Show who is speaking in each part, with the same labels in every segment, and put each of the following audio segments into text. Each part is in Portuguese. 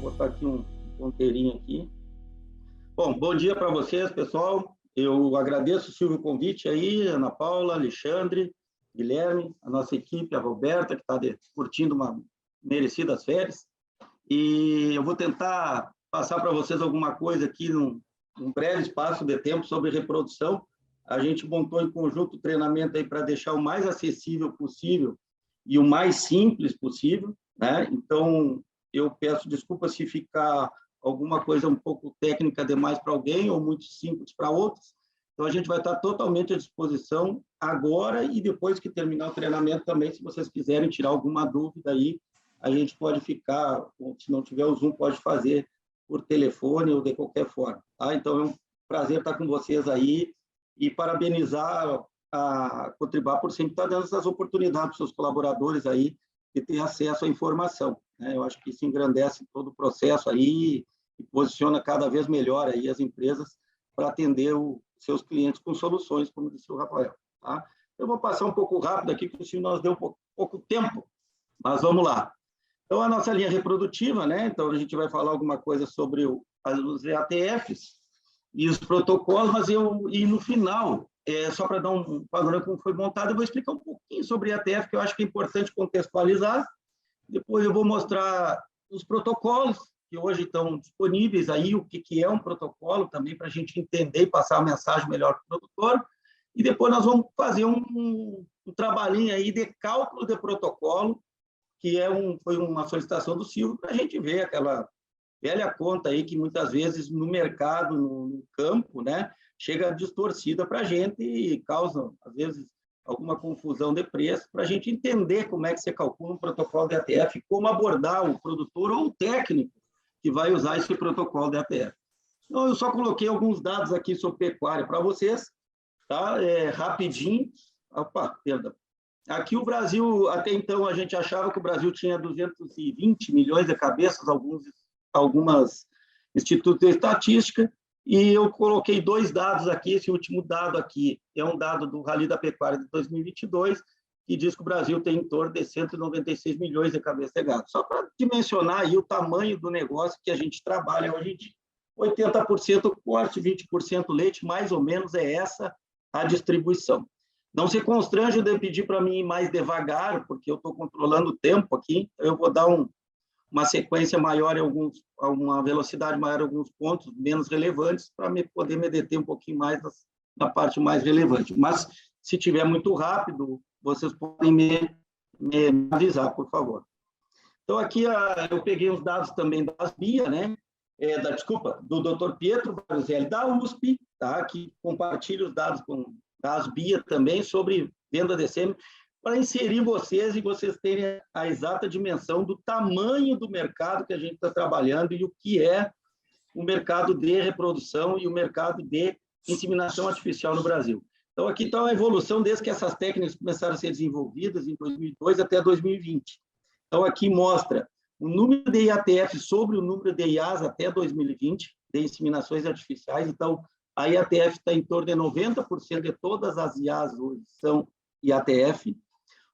Speaker 1: botar aqui um ponteirinho aqui. Bom dia para vocês, pessoal. Eu agradeço, Silvio, o convite aí, Ana Paula, Alexandre, Guilherme, a nossa equipe, a Roberta, que está curtindo uma merecidas férias. E eu vou tentar passar para vocês alguma coisa aqui num breve espaço de tempo sobre reprodução. A gente montou em conjunto o treinamento aí para deixar o mais acessível possível e o mais simples possível, né? Então, eu peço desculpas se ficar alguma coisa um pouco técnica demais para alguém ou muito simples para outros. Então, a gente vai estar totalmente à disposição agora e depois que terminar o treinamento também, se vocês quiserem tirar alguma dúvida aí, a gente pode ficar, se não tiver o Zoom, pode fazer por telefone ou de qualquer forma. Tá? Então, é um prazer estar com vocês aí e parabenizar a Contribar por sempre estar dando essas oportunidades para os seus colaboradores aí de ter acesso à informação, né? Eu acho que isso engrandece todo o processo aí e posiciona cada vez melhor aí as empresas para atender os seus clientes com soluções, como disse o Rafael. Tá? Eu vou passar um pouco rápido aqui, porque se nós deu pouco tempo, mas vamos lá. Então, a nossa linha reprodutiva, né? Então, a gente vai falar alguma coisa sobre os EATFs e os protocolos, mas no final, só para dar um panorama como foi montado, eu vou explicar um pouquinho sobre EATF, que eu acho que é importante contextualizar. Depois eu vou mostrar os protocolos que hoje estão disponíveis aí, o que é um protocolo também, para a gente entender e passar a mensagem melhor para o produtor. E depois nós vamos fazer um trabalhinho aí de cálculo de protocolo, que foi uma solicitação do Silvio, para a gente ver aquela velha conta aí que muitas vezes no mercado, no campo, né, chega distorcida para a gente e causa, às vezes, alguma confusão de preço, para a gente entender como é que você calcula um protocolo de ATF, como abordar o produtor ou o técnico que vai usar esse protocolo de ATF. Então, eu só coloquei alguns dados aqui sobre pecuária para vocês, tá? Rapidinho. Opa, perdão. Aqui o Brasil, até então, a gente achava que o Brasil tinha 220 milhões de cabeças, algumas institutos de estatística, e eu coloquei dois dados aqui. Esse último dado aqui é um dado do Rally da Pecuária de 2022, que diz que o Brasil tem em torno de 196 milhões de cabeças de gado. Só para dimensionar aí o tamanho do negócio que a gente trabalha hoje em dia. 80% corte, 20% leite, mais ou menos é essa a distribuição. Não se constrange de pedir para mim ir mais devagar, porque eu estou controlando o tempo aqui, eu vou dar uma sequência maior, uma velocidade maior em alguns pontos menos relevantes, para poder me deter um pouquinho mais na parte mais relevante. Mas, se tiver muito rápido, vocês podem me avisar, por favor. Então, aqui eu peguei os dados também da ASBIA, né? Do Dr. Pietro Baruzelli, da USP, tá? Que compartilha os dados da ASBIA também sobre venda de sêmen, para inserir vocês e vocês terem a exata dimensão do tamanho do mercado que a gente está trabalhando e o que é o mercado de reprodução e o mercado de inseminação artificial no Brasil. Então, aqui está a evolução desde que essas técnicas começaram a ser desenvolvidas em 2002 até 2020. Então, aqui mostra o número de IATF sobre o número de IAs até 2020, de inseminações artificiais. Então, a IATF está em torno de 90% de todas as IAs hoje são IATF.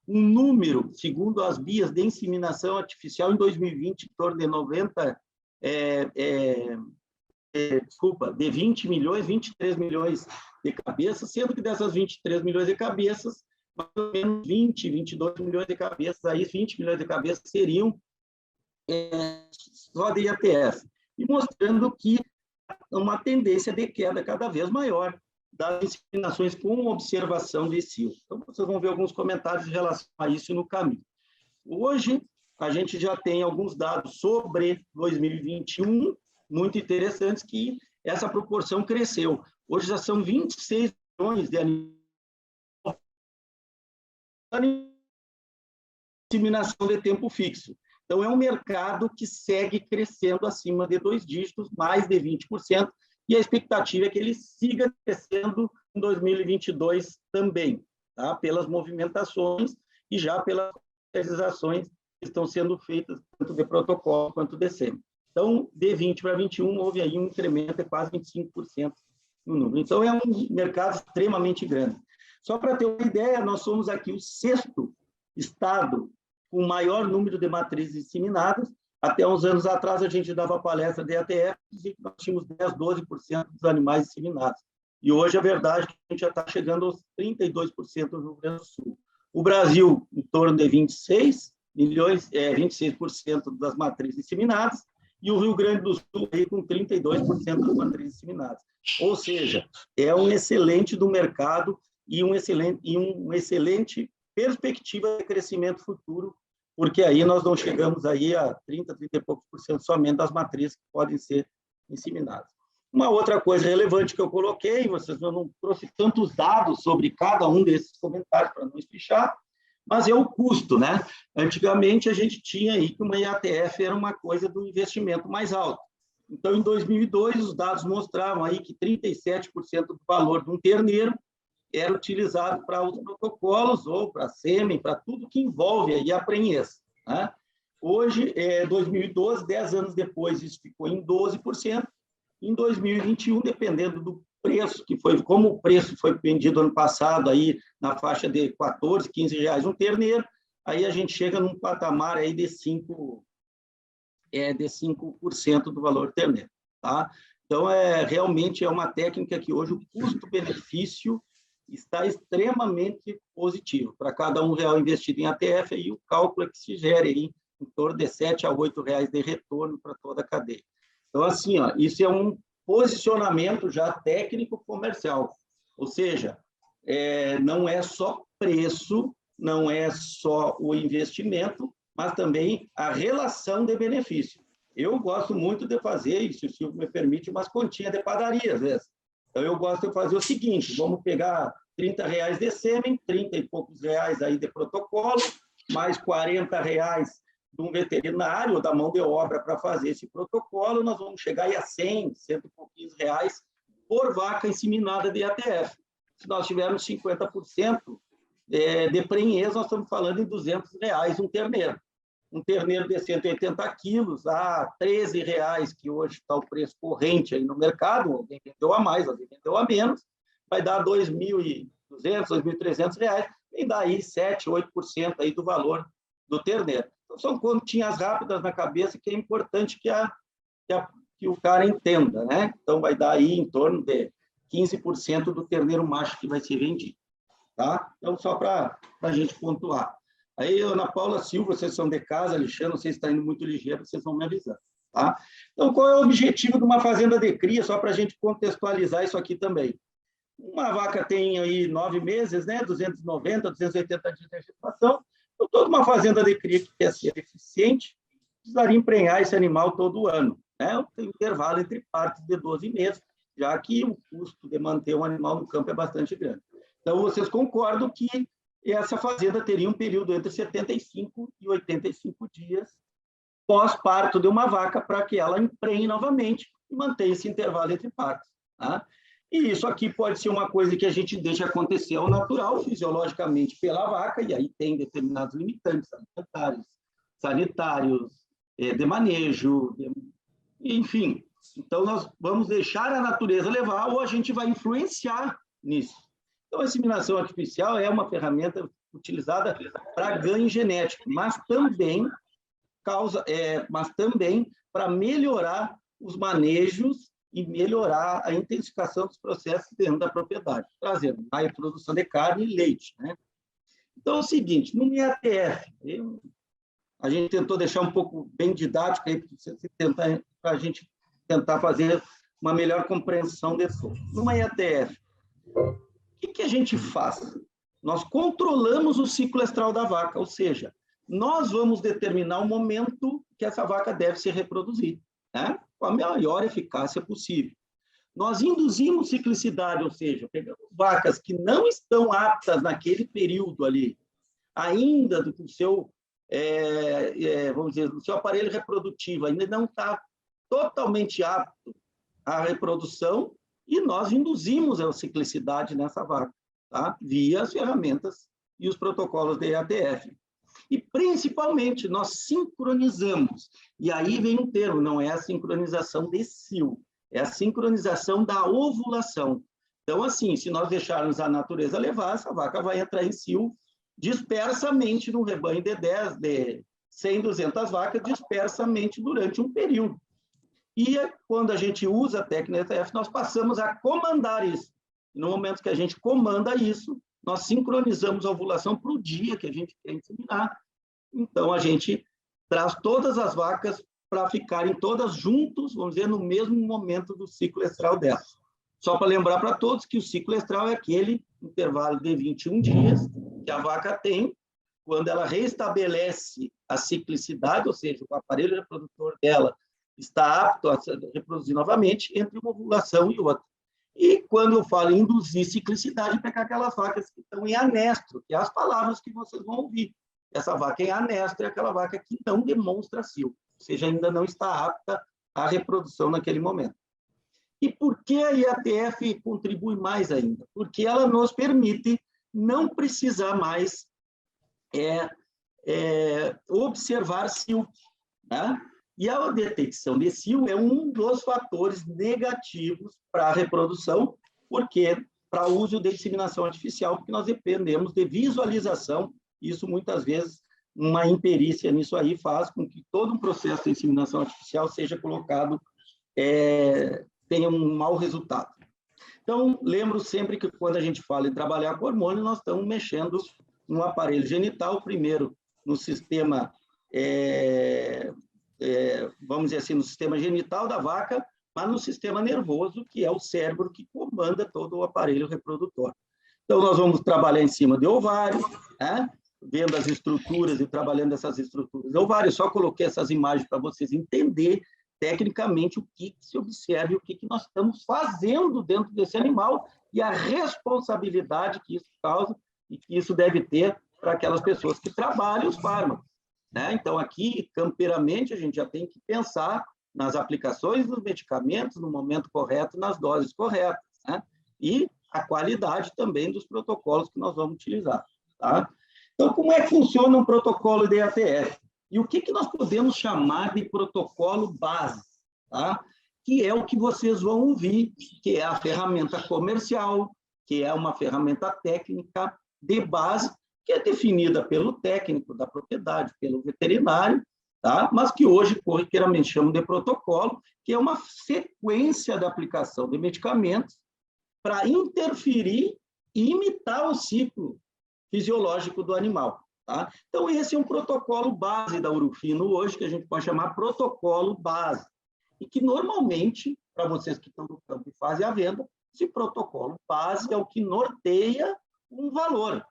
Speaker 1: Um número, segundo as BIAs, de inseminação artificial em 2020, em torno de 20 milhões, 23 milhões de cabeças, sendo que dessas 23 milhões de cabeças, mais ou menos 22 milhões de cabeças, aí 20 milhões de cabeças seriam só de IATF, e mostrando que uma tendência de queda cada vez maior das inseminações com observação de cio. Então, vocês vão ver alguns comentários em relação a isso no caminho. Hoje, a gente já tem alguns dados sobre 2021, muito interessantes, que essa proporção cresceu. Hoje já são 26 milhões de inseminação de tempo fixo. Então, é um mercado que segue crescendo acima de 2 dígitos, mais de 20%, e a expectativa é que ele siga crescendo em 2022 também, tá? Pelas movimentações e já pelas realizações que estão sendo feitas, tanto de protocolo quanto de SEMI. Então, de 20 para 21, houve aí um incremento de quase 25% no número. Então, é um mercado extremamente grande. Só para ter uma ideia, nós somos aqui o 6º estado com o maior número de matrizes inseminadas. até uns anos atrás, a gente dava palestra de ATF e nós tínhamos 10%, 12% dos animais inseminados. E hoje a verdade é que a gente já está chegando aos 32% no Rio Grande do Sul. O Brasil, em torno de 26 milhões, 26% das matrizes inseminadas, e o Rio Grande do Sul aí com 32% das matrizes inseminadas. Ou seja, é um excelente do mercado e uma excelente perspectiva de crescimento futuro, porque aí nós não chegamos aí a 30 e poucos por cento somente das matrizes que podem ser inseminadas. Uma outra coisa relevante que eu coloquei, vocês não trouxe tantos dados sobre cada um desses comentários para não espichar, mas é o custo, né? Antigamente a gente tinha aí que uma IATF era uma coisa do investimento mais alto. Então, em 2002, os dados mostravam aí que 37% do valor de um terneiro era utilizado para os protocolos ou para sêmen, para tudo que envolve aí a prenhez, né? Hoje, 2012, 10 anos depois, isso ficou em 12%. Em 2021, dependendo do preço que foi, como o preço foi vendido ano passado aí na faixa de 14, 15 reais um terneiro, aí a gente chega num patamar aí de 5% do valor do terneiro, tá? Então, realmente é uma técnica que hoje o custo-benefício está extremamente positivo. Para cada R$1 investido em ATF, aí o cálculo é que se gere aí em torno de R$7 a R$8 de retorno para toda a cadeia. Então, assim, ó, isso é um posicionamento já técnico-comercial, ou seja, não é só preço, não é só o investimento, mas também a relação de benefício. Eu gosto muito de fazer, e se o Silvio me permite, umas continhas de padaria, às vezes. Então, eu gosto de fazer o seguinte, vamos pegar R$30 de sêmen, 30 e poucos reais aí de protocolo, mais R$40 de um veterinário ou da mão de obra para fazer esse protocolo, nós vamos chegar aí a 100, 100 e pouquinhos reais por vaca inseminada de ATF. Se nós tivermos 50% de prenhez, nós estamos falando em R$200 um terneiro. Um terneiro de 180 quilos a R$13, que hoje está o preço corrente aí no mercado, alguém vendeu a mais, alguém vendeu a menos, vai dar R$2.200, R$2.300, e daí 7%, 8% aí do valor do terneiro. Então, são continhas rápidas na cabeça que é importante que o cara entenda, né? Então, vai dar aí em torno de 15% do terneiro macho que vai ser vendido, tá? Então, só para a gente pontuar. Aí, Ana Paula, Silva, vocês são de casa, Alexandre, vocês estão indo muito ligeiro, vocês vão me avisar, tá? Então, qual é o objetivo de uma fazenda de cria, só para a gente contextualizar isso aqui também? Uma vaca tem aí 9 meses, né? 290, 280 dias de gestação. Então, toda uma fazenda de cria que quer ser eficiente precisaria emprenhar esse animal todo ano, né? Tem um intervalo entre partes de 12 meses, já que o custo de manter um animal no campo é bastante grande. Então, vocês concordam que essa fazenda teria um período entre 75 e 85 dias pós-parto de uma vaca para que ela emprenhe novamente e mantenha esse intervalo entre partos, tá? E isso aqui pode ser uma coisa que a gente deixa acontecer ao natural, fisiologicamente, pela vaca, e aí tem determinados limitantes sanitários, de manejo, enfim. Então, nós vamos deixar a natureza levar ou a gente vai influenciar nisso. Então, a inseminação artificial é uma ferramenta utilizada para ganho genético, mas também para melhorar os manejos e melhorar a intensificação dos processos dentro da propriedade, trazendo mais produção de carne e leite, né? Então, é o seguinte, no IATF, a gente tentou deixar um pouco bem didático para a gente tentar fazer uma melhor compreensão disso. Numa IATF, o que a gente faz? Nós controlamos o ciclo estral da vaca, ou seja, nós vamos determinar o momento que essa vaca deve se reproduzir, né? Com a maior eficácia possível. Nós induzimos ciclicidade, ou seja, pegamos vacas que não estão aptas naquele período ali, ainda do seu, vamos dizer, do seu aparelho reprodutivo, ainda não está totalmente apto à reprodução, e nós induzimos a ciclicidade nessa vaca, tá? Via as ferramentas e os protocolos de ATF. E, principalmente, nós sincronizamos. E aí vem um termo, não é a sincronização de cio, é a sincronização da ovulação. Então, assim, se nós deixarmos a natureza levar, essa vaca vai entrar em cio dispersamente num rebanho de 100, 200 vacas dispersamente durante um período. E quando a gente usa a técnica ETF, nós passamos a comandar isso. No momento que a gente comanda isso, nós sincronizamos a ovulação para o dia que a gente quer inseminar. Então, a gente traz todas as vacas para ficarem todas juntos, vamos dizer, no mesmo momento do ciclo estral dela. Só para lembrar para todos que o ciclo estral é aquele intervalo de 21 dias que a vaca tem quando ela restabelece a ciclicidade, ou seja, o aparelho reprodutor dela está apto a reproduzir novamente entre uma ovulação e outra. E quando eu falo em induzir ciclicidade, é para aquelas vacas que estão em anestro, que é as palavras que vocês vão ouvir. Essa vaca em anestro é aquela vaca que não demonstra cio, ou seja, ainda não está apta à reprodução naquele momento. E por que a IATF contribui mais ainda? Porque ela nos permite não precisar mais observar cio, né? E a detecção de cio é um dos fatores negativos para a reprodução, porque para o uso de inseminação artificial, porque nós dependemos de visualização, isso muitas vezes uma imperícia nisso aí faz com que todo um processo de inseminação artificial seja colocado, tenha um mau resultado. Então, lembro sempre que quando a gente fala em trabalhar com hormônio, nós estamos mexendo no aparelho genital, primeiro no sistema, vamos dizer assim, no sistema genital da vaca, mas no sistema nervoso, que é o cérebro que comanda todo o aparelho reprodutor. Então, nós vamos trabalhar em cima de ovário, né? Vendo as estruturas e trabalhando essas estruturas de ovário. Só coloquei essas imagens para vocês entenderem tecnicamente o que se observa e o que nós estamos fazendo dentro desse animal e a responsabilidade que isso causa e que isso deve ter para aquelas pessoas que trabalham os fármacos, né? Então, aqui, campeiramente, a gente já tem que pensar nas aplicações dos medicamentos no momento correto, nas doses corretas, né? E a qualidade também dos protocolos que nós vamos utilizar, tá? Então, como é que funciona um protocolo de IATF? E o que nós podemos chamar de protocolo base, tá? Que é o que vocês vão ouvir, que é a ferramenta comercial, que é uma ferramenta técnica de base, que é definida pelo técnico da propriedade, pelo veterinário, tá? Mas que hoje, corriqueiramente, chamam de protocolo, que é uma sequência de aplicação de medicamentos para interferir e imitar o ciclo fisiológico do animal, tá? Então, esse é um protocolo base da Urufino hoje, que a gente pode chamar protocolo base, e que, normalmente, para vocês que estão no campo e fazem a venda, esse protocolo base é o que norteia um valor.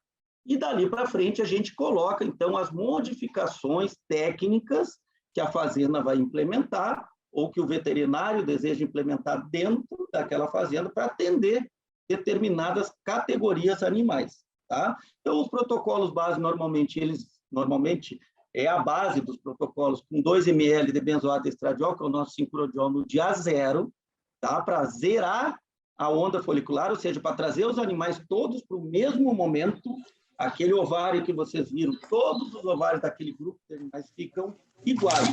Speaker 1: E dali para frente a gente coloca, então, as modificações técnicas que a fazenda vai implementar ou que o veterinário deseja implementar dentro daquela fazenda para atender determinadas categorias animais, tá? Então, os protocolos base, normalmente é a base dos protocolos com 2 ml de benzoato de estradiol, que é o nosso sincrodiol, no dia 0, tá? Para zerar a onda folicular, ou seja, para trazer os animais todos para o mesmo momento. Aquele ovário que vocês viram, todos os ovários daquele grupo de animais ficam iguais.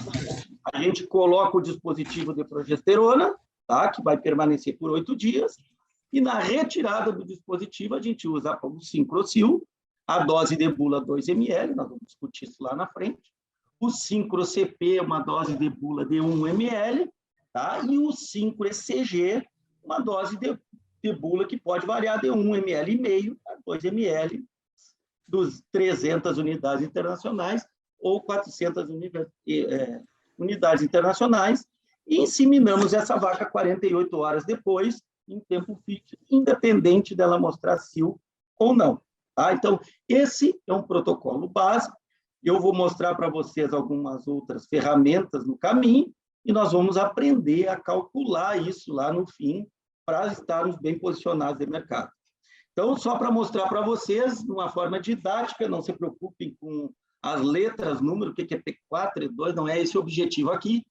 Speaker 1: A gente coloca o dispositivo de progesterona, tá? Que vai permanecer por 8 dias, e na retirada do dispositivo a gente usa o sincrocil, a dose de bula 2 ml, nós vamos discutir isso lá na frente, o sincro-CP, uma dose de bula de 1 ml, tá? E o sincro-ECG, uma dose de bula que pode variar de 1,5 ml a 2 ml, dos 300 unidades internacionais ou 400 unidades internacionais, e inseminamos essa vaca 48 horas depois, em tempo fixo, independente dela mostrar cio ou não, tá? Então, esse é um protocolo básico. Eu vou mostrar para vocês algumas outras ferramentas no caminho, e nós vamos aprender a calcular isso lá no fim, para estarmos bem posicionados no mercado. Então, só para mostrar para vocês, de uma forma didática, não se preocupem com as letras, número, o que é P4, E2, não é esse o objetivo aqui.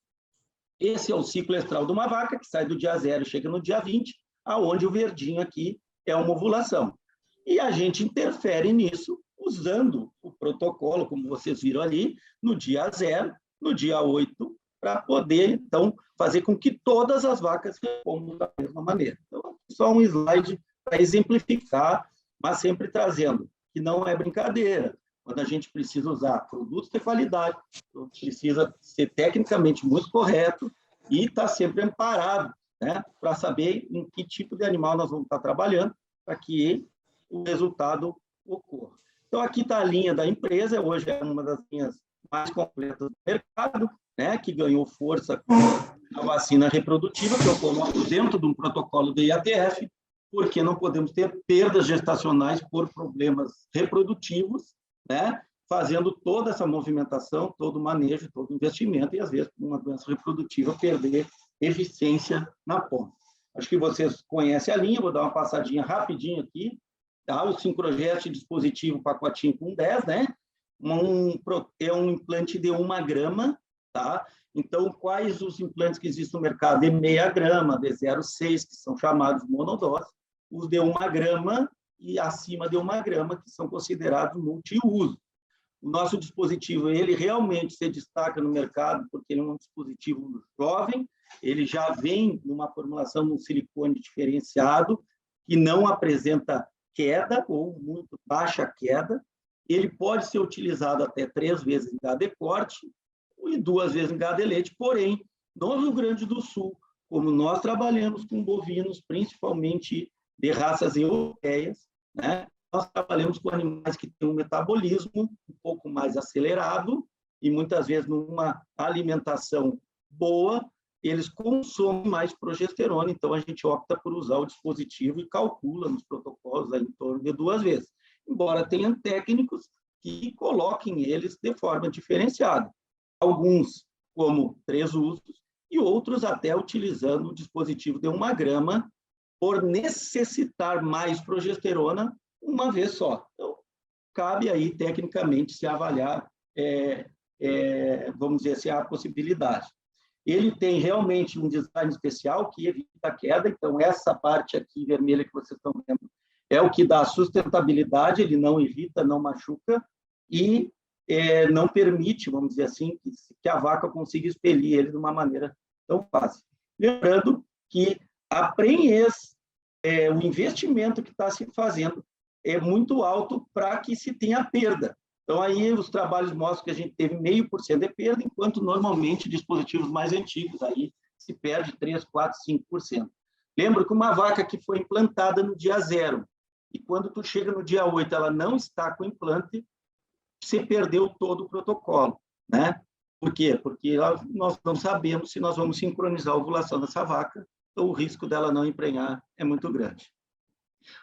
Speaker 1: Esse é o ciclo estral de uma vaca, que sai do dia 0 e chega no dia 20, aonde o verdinho aqui é uma ovulação. E a gente interfere nisso usando o protocolo, como vocês viram ali, no dia 0, no dia 8, para poder, então, fazer com que todas as vacas respondam da mesma maneira. Então, só um slide para exemplificar, mas sempre trazendo que não é brincadeira. quando a gente precisa usar produtos de qualidade, precisa ser tecnicamente muito correto e estar sempre amparado, né, para saber em que tipo de animal nós vamos estar trabalhando para que o resultado ocorra. Então, aqui está a linha da empresa, hoje é uma das linhas mais completas do mercado, né, que ganhou força com a vacina reprodutiva, que eu coloco dentro de um protocolo do IATF, porque não podemos ter perdas gestacionais por problemas reprodutivos, né, fazendo toda essa movimentação, todo o manejo, todo o investimento, e às vezes, com uma doença reprodutiva, perder eficiência na ponta. Acho que vocês conhecem a linha, vou dar uma passadinha rapidinho aqui. Tá? O Sincrojet, dispositivo pacotinho com 10, né? É um implante de 1 grama, tá? Então, quais os implantes que existem no mercado? De meia grama, de 0,6, que são chamados monodose, os de 1 grama e acima de 1 grama, que são considerados multiuso. O nosso dispositivo, ele realmente se destaca no mercado, porque ele é um dispositivo jovem, ele já vem numa formulação de um silicone diferenciado, que não apresenta queda ou muito baixa queda. Ele pode ser utilizado até 3 vezes em cada corte e 2 vezes em cada leite, porém, no Rio Grande do Sul, como nós trabalhamos com bovinos, principalmente de raças europeias, né, nós trabalhamos com animais que têm um metabolismo um pouco mais acelerado e muitas vezes numa alimentação boa, eles consomem mais progesterona, então a gente opta por usar o dispositivo e calcula nos protocolos aí em torno de 2 vezes. Embora tenham técnicos que coloquem eles de forma diferenciada. Alguns como 3 usos e outros até utilizando o dispositivo de 1 grama por necessitar mais progesterona uma vez só. Então, cabe aí, tecnicamente, se avaliar, vamos dizer assim, a possibilidade. Ele tem realmente um design especial que evita a queda, então essa parte aqui vermelha que vocês estão vendo é o que dá sustentabilidade, ele não evita, não machuca e não permite, vamos dizer assim, que a vaca consiga expelir ele de uma maneira tão fácil. Lembrando que a prenhez, o investimento que está se fazendo é muito alto para que se tenha perda. Então, aí os trabalhos mostram que a gente teve 0,5% de perda, enquanto normalmente dispositivos mais antigos aí se perde 3%, 4%, 5%. Lembro que uma vaca que foi implantada no dia 0, e quando tu chega no dia 8, ela não está com implante, você perdeu todo o protocolo, né? Por quê? Porque nós não sabemos se nós vamos sincronizar a ovulação dessa vaca, então o risco dela não emprenhar é muito grande.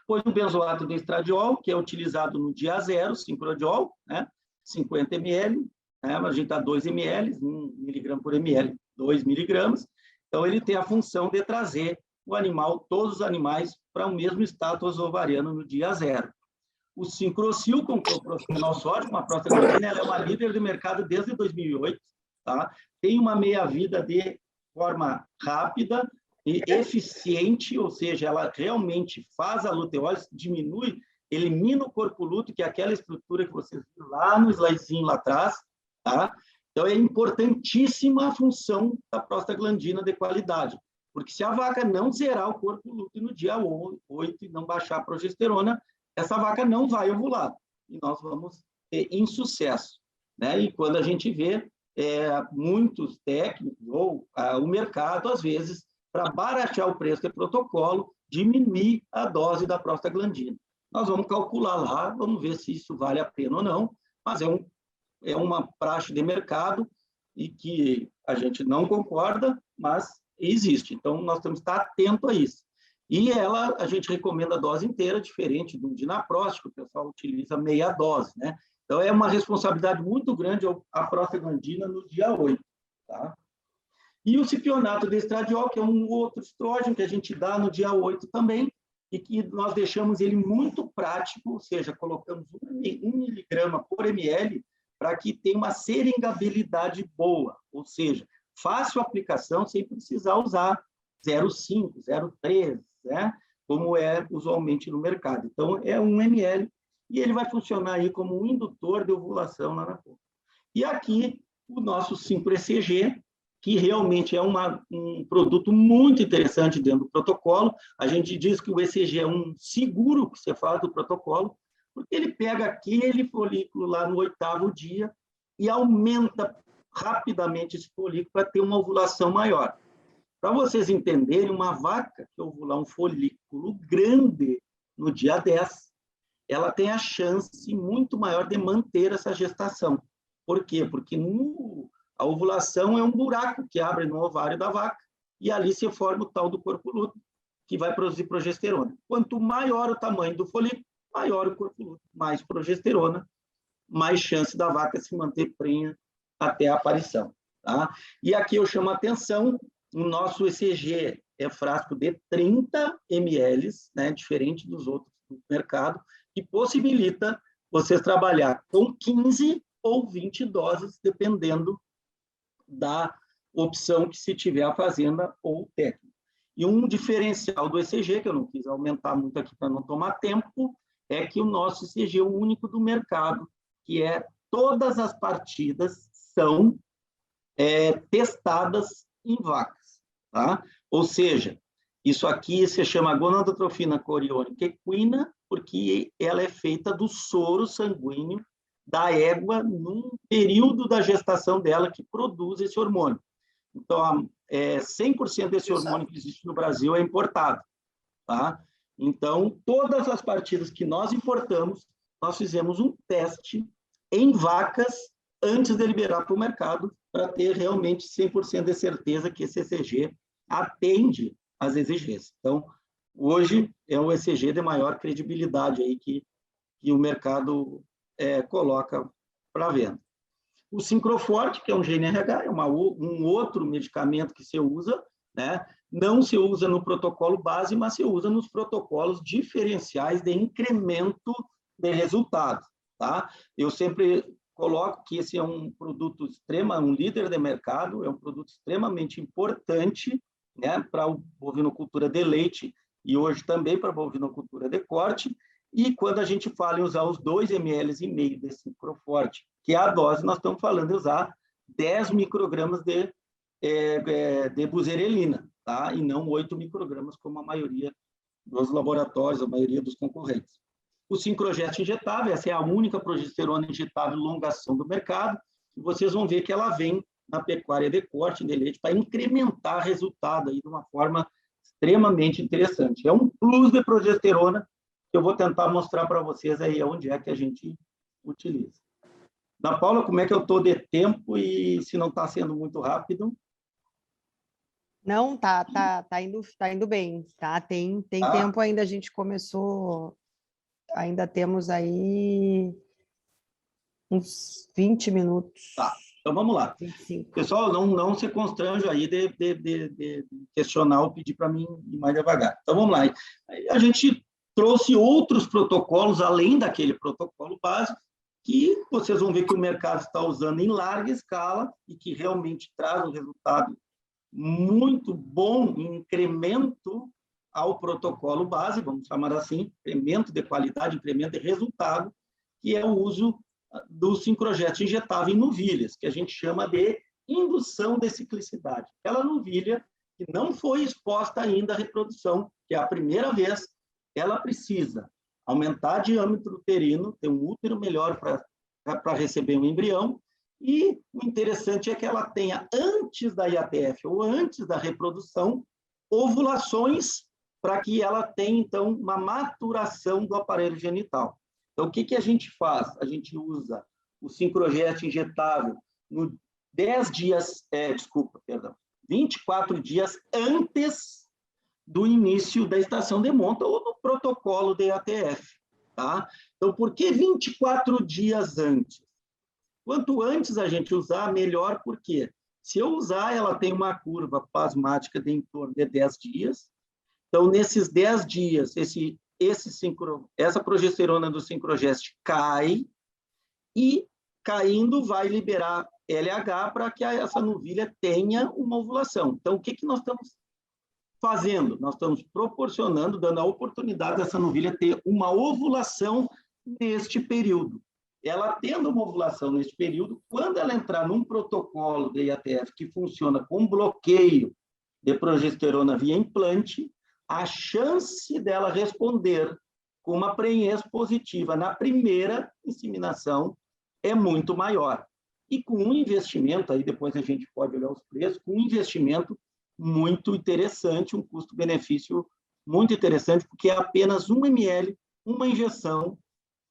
Speaker 1: Pois o benzoato de estradiol, que é utilizado no dia 0, sincrodiol, né? 50 ml, né? A gente dá 2 ml, 1 miligrama por ml, 2 miligramas. Então, ele tem a função de trazer o animal, todos os animais, para o mesmo status ovariano no dia 0. O Sincrocil, com clorofenol sódico, uma prostaglandina, ela é uma líder de mercado desde 2008, tá? Tem uma meia-vida de forma rápida e eficiente, ou seja, ela realmente faz a luteólise, diminui, elimina o corpo lúteo, que é aquela estrutura que vocês viram lá no slidezinho lá atrás, tá? Então, é importantíssima a função da prostaglandina de qualidade, porque se a vaca não zerar o corpo lúteo no dia 8 e não baixar a progesterona, essa vaca não vai ovular, e nós vamos ter insucesso, né? E quando a gente vê muitos técnicos, ou o mercado, às vezes, para baratear o preço do protocolo, diminuir a dose da prostaglandina. Nós vamos calcular lá, vamos ver se isso vale a pena ou não, mas é uma praxe de mercado e que a gente não concorda, mas existe. Então, nós temos que estar atento a isso. E a gente recomenda a dose inteira, diferente do dinaprost, que o pessoal utiliza meia dose, né? Então, é uma responsabilidade muito grande a prostaglandina no dia 8, tá? E o cipionato de estradiol, que é um outro estrógeno que a gente dá no dia 8 também, e que nós deixamos ele muito prático, ou seja, colocamos 1 miligrama por ml para que tenha uma seringabilidade boa, ou seja, fácil aplicação sem precisar usar 0,5, 0,3, né? Como é usualmente no mercado. Então, é 1 ml e ele vai funcionar aí como um indutor de ovulação lá na ponta. E aqui, o nosso 5-ECG, que realmente é um produto muito interessante dentro do protocolo. A gente diz que o ECG é um seguro que você faz do protocolo, Porque ele pega aquele folículo lá no 8º dia e aumenta rapidamente esse folículo para ter uma ovulação maior. Para vocês entenderem, uma vaca que ovular um folículo grande no dia 10, ela tem a chance muito maior de manter essa gestação. Por quê? Porque a ovulação é um buraco que abre no ovário da vaca e ali se forma o tal do corpo lúteo, que vai produzir progesterona. Quanto maior o tamanho do folículo, maior o corpo lúteo, mais progesterona, mais chance da vaca se manter prenha até a aparição. Tá? E aqui eu chamo a atenção, o nosso ECG é frasco de 30 ml, né, diferente dos outros do mercado, que possibilita vocês trabalhar com 15 ou 20 doses, dependendo da opção que se tiver a fazenda ou técnica. E um diferencial do ECG, que eu não quis aumentar muito aqui para não tomar tempo, é que o nosso ECG é o único do mercado, que é todas as partidas são testadas em vacas. Tá? Ou seja, isso aqui se chama gonadotrofina coriônica equina, porque ela é feita do soro sanguíneo da égua num período da gestação dela que produz esse hormônio. Então, 100% desse hormônio que existe no Brasil é importado. Tá? Então, todas as partidas que nós importamos, nós fizemos um teste em vacas antes de liberar para o mercado, para ter realmente 100% de certeza que esse ECG atende às exigências. Então, hoje é o ECG de maior credibilidade aí que o mercado coloca para venda. O Sincroforte, que é um GNRH, é um outro medicamento que se usa, né? Não se usa no protocolo base, mas se usa nos protocolos diferenciais de incremento de resultados. Tá? Eu sempre coloco que esse é um produto um líder de mercado, é um produto extremamente importante, né, para a bovinocultura de leite e hoje também para a bovinocultura de corte. E quando a gente fala em usar os 2,5 ml de Sincroforte, que é a dose, nós estamos falando de usar 10 microgramas de buzerelina, tá? E não 8 microgramas, como a maioria dos laboratórios, a maioria dos concorrentes. O Sincrogest injetável, essa é a única progesterona injetável longação do mercado, e vocês vão ver que ela vem na pecuária de corte de leite para incrementar resultado aí de uma forma extremamente interessante. É um plus de progesterona que eu vou tentar mostrar para vocês aí onde é que a gente utiliza. Ana Paula, como é que eu estou de tempo e se não está sendo muito rápido?
Speaker 2: Não, tá indo bem, tá? Tem tempo ainda, a gente começou, ainda temos aí uns 20 minutos.
Speaker 1: Tá, então vamos lá.
Speaker 2: 25.
Speaker 1: Pessoal, não se constrange aí de questionar ou pedir para mim ir mais devagar. Então vamos lá. A gente trouxe outros protocolos, além daquele protocolo básico, que vocês vão ver que o mercado está usando em larga escala e que realmente traz um resultado muito bom em incremento ao protocolo base, vamos chamar assim, incremento de qualidade, incremento de resultado, que é o uso do Sincrogest injetável em novilhas, que a gente chama de indução de ciclicidade. Aquela novilha que não foi exposta ainda à reprodução, que é a primeira vez, ela precisa aumentar o diâmetro uterino, ter um útero melhor para receber um embrião, e o interessante é que ela tenha, antes da IATF ou antes da reprodução, ovulações para que ela tenha, então, uma maturação do aparelho genital. Então, o que a gente faz? A gente usa o Sincrogest injetável no 24 dias antes do início da estação de monta ou do protocolo de IATF. Tá? Então, por que 24 dias antes? Quanto antes a gente usar, melhor, porque se eu usar, ela tem uma curva plasmática de em torno de 10 dias. Então, nesses 10 dias, essa progesterona do Sincrogest cai e, caindo, vai liberar LH para que essa novilha tenha uma ovulação. Então, o que nós estamos fazendo? Nós estamos proporcionando, dando a oportunidade dessa novilha ter uma ovulação neste período. Ela tendo uma ovulação neste período, quando ela entrar num protocolo de IATF que funciona com bloqueio de progesterona via implante, a chance dela responder com uma prenhez positiva na primeira inseminação é muito maior. E com um investimento, aí depois a gente pode olhar os preços, com um investimento muito interessante, um custo-benefício muito interessante, porque é apenas 1 ml, uma injeção,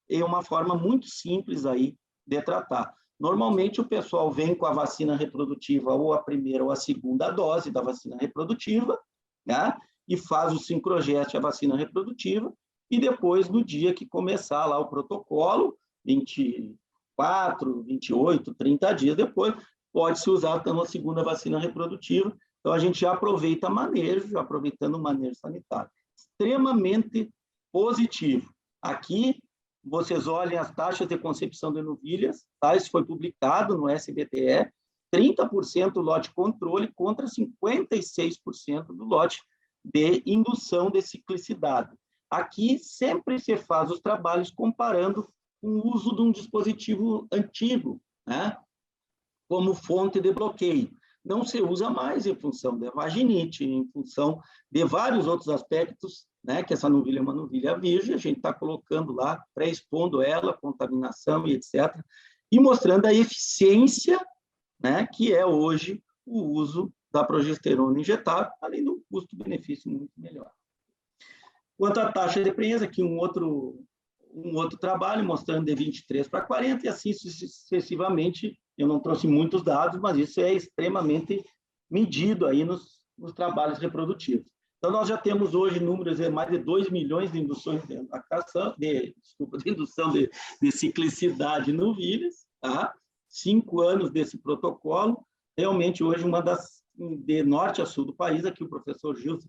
Speaker 1: é uma forma muito simples aí de tratar. Normalmente, o pessoal vem com a vacina reprodutiva, ou a primeira ou a segunda dose da vacina reprodutiva, né? E faz o sincrogeste, a vacina reprodutiva, e depois, no dia que começar lá o protocolo, 24, 28, 30 dias depois, pode-se usar então a segunda vacina reprodutiva. Então, a gente já aproveita manejo, já aproveitando o manejo sanitário. Extremamente positivo. Aqui, vocês olhem as taxas de concepção de novilhas, tá? Isso foi publicado no SBTE, 30% lote controle contra 56% do lote de indução de ciclicidade. Aqui sempre se faz os trabalhos comparando com o uso de um dispositivo antigo, né? Como fonte de bloqueio. Não se usa mais em função da vaginite, em função de vários outros aspectos, né, que essa novilha é uma novilha virgem, a gente está colocando lá, pré-expondo ela, contaminação e etc., e mostrando a eficiência, né, que é hoje o uso da progesterona injetável, além do custo-benefício muito melhor. Quanto à taxa de prenhez, aqui um outro trabalho mostrando de 23 para 40 e assim sucessivamente. Eu não trouxe muitos dados, mas isso é extremamente medido aí nos trabalhos reprodutivos. Então, nós já temos hoje números de mais de 2 milhões de induções de indução de ciclicidade em novilhas, tá? 5 anos desse protocolo. Realmente, hoje, uma das, de norte a sul do país, aqui o professor Gilson,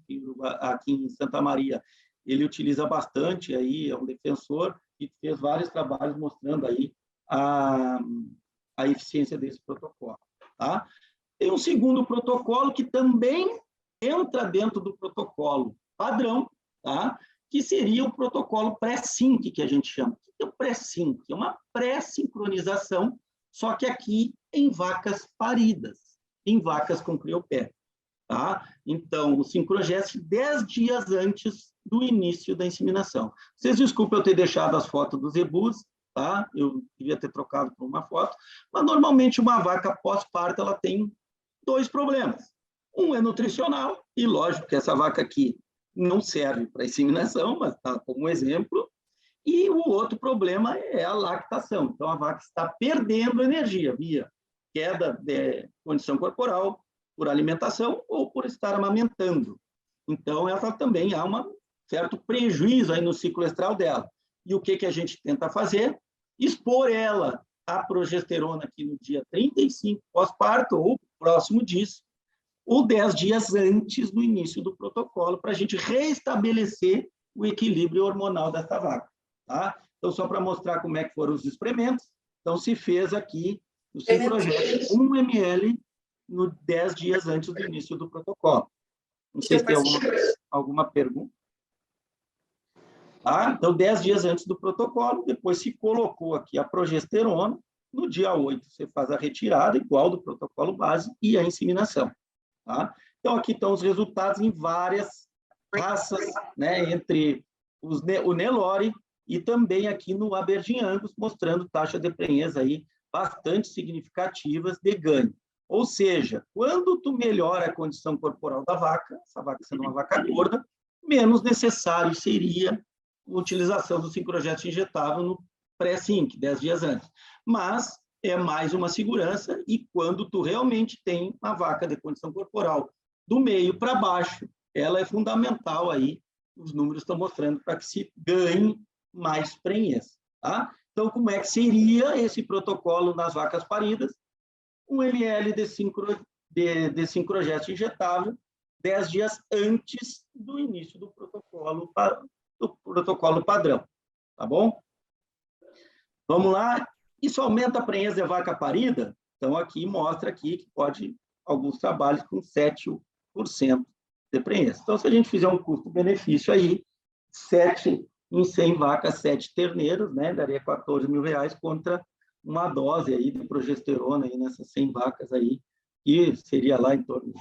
Speaker 1: aqui em Santa Maria, ele utiliza bastante, aí, é um defensor, e fez vários trabalhos mostrando aí a eficiência desse protocolo. Tá? Tem um segundo protocolo que também entra dentro do protocolo padrão, tá? Que seria o protocolo pré-sync, que a gente chama. O que é o pré-sync? É uma pré-sincronização, só que aqui em vacas paridas, em vacas com criopé. Tá? Então, o sincrogeste 10 dias antes do início da inseminação. Vocês desculpem eu ter deixado as fotos dos zebus, tá? Eu devia ter trocado por uma foto, mas normalmente uma vaca pós-parto ela tem 2 problemas. Um é nutricional, e lógico que essa vaca aqui não serve para inseminação, mas está como exemplo, e o outro problema é a lactação. Então, a vaca está perdendo energia via queda de condição corporal, por alimentação ou por estar amamentando. Então, ela também há um certo prejuízo aí no ciclo estral dela. E o que a gente tenta fazer? Expor ela à progesterona aqui no dia 35 pós-parto ou próximo disso, ou 10 dias antes do início do protocolo, para a gente restabelecer o equilíbrio hormonal dessa vaca. Tá? Então, só para mostrar como é que foram os experimentos, então se fez aqui o sincrogeste 1 ml no 10 dias antes do início do protocolo. Não sei se tem alguma pergunta. Tá? Então, 10 dias antes do protocolo, depois se colocou aqui a progesterona, no dia 8 você faz a retirada, igual do protocolo base, e a inseminação. Tá? Então, aqui estão os resultados em várias raças, né, entre o Nelore e também aqui no Aberdeen Angus, mostrando taxa de prenhez aí bastante significativas de ganho. Ou seja, quando tu melhora a condição corporal da vaca, essa vaca sendo uma vaca gorda, menos necessário seria a utilização do sincrogeste injetável no pré-sync, 10 dias antes. Mas é mais uma segurança, e quando tu realmente tem uma vaca de condição corporal do meio para baixo, ela é fundamental aí, os números estão mostrando, para que se ganhe mais prenhez. Tá? Então, como é que seria esse protocolo nas vacas paridas? 1 ml de sincrogeste injetável 10 dias antes do início do protocolo padrão. Tá bom? Vamos lá. Isso aumenta a prenhez de vaca parida? Então, aqui mostra aqui que pode alguns trabalhos com 7% de prenhez. Então, se a gente fizer um custo-benefício aí, 7 em 100 vacas, 7 terneiros, né? Daria R$14 mil contra uma dose aí de progesterona aí nessas 100 vacas aí, que seria lá em torno,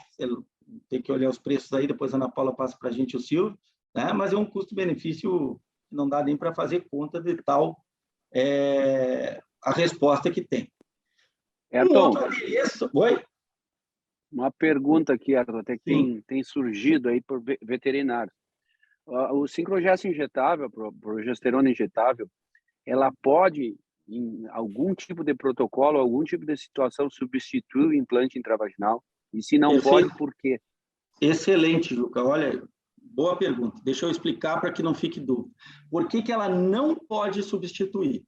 Speaker 1: tem que olhar os preços aí, depois a Ana Paula passa para a gente o Silvio, né? Mas é um custo-benefício não dá nem para fazer conta de tal a resposta que tem.
Speaker 3: Ayrton,
Speaker 1: outro adereço... Oi?
Speaker 3: Uma pergunta aqui, Ayrton, até que tem surgido aí por veterinários. O sincrogesto injetável, progesterona injetável, ela pode, em algum tipo de protocolo, algum tipo de situação, substituir o implante intravaginal? E se não pode, por quê?
Speaker 1: Excelente, Juca. Olha, boa pergunta. Deixa eu explicar para que não fique dúvida. Por que ela não pode substituir?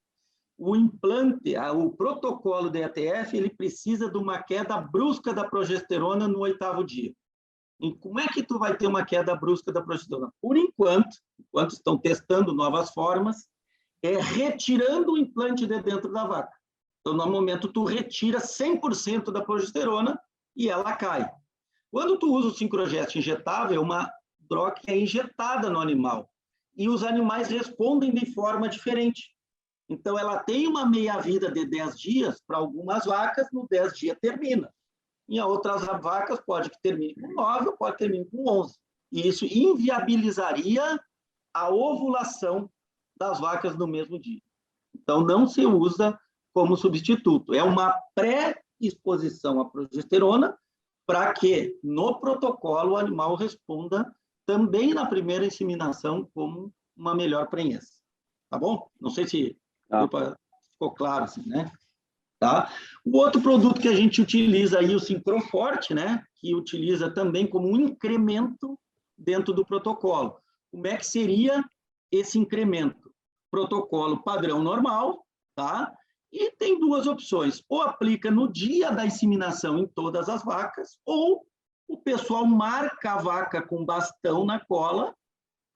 Speaker 1: O implante, o protocolo da ETF, ele precisa de uma queda brusca da progesterona no 8º dia. E como é que tu vai ter uma queda brusca da progesterona? Por enquanto estão testando novas formas, retirando o implante de dentro da vaca. Então, no momento, tu retira 100% da progesterona e ela cai. Quando tu usa o sincrogesto injetável, é uma droga que é injetada no animal. E os animais respondem de forma diferente. Então, ela tem uma meia-vida de 10 dias, para algumas vacas, no 10 dias termina. Em outras vacas, pode que termine com 9 ou pode terminar com 11. E isso inviabilizaria a ovulação das vacas no mesmo dia. Então, não se usa como substituto. É uma pré-exposição à progesterona para que, no protocolo, o animal responda também na primeira inseminação como uma melhor prenhez. Tá bom? Não sei se ficou claro assim, né? Tá? O outro produto que a gente utiliza aí, o Sincroforte, né? Que utiliza também como um incremento dentro do protocolo. Como é que seria esse incremento? Protocolo padrão normal, tá? E tem duas opções. Ou aplica no dia da inseminação em todas as vacas, ou o pessoal marca a vaca com bastão na cola,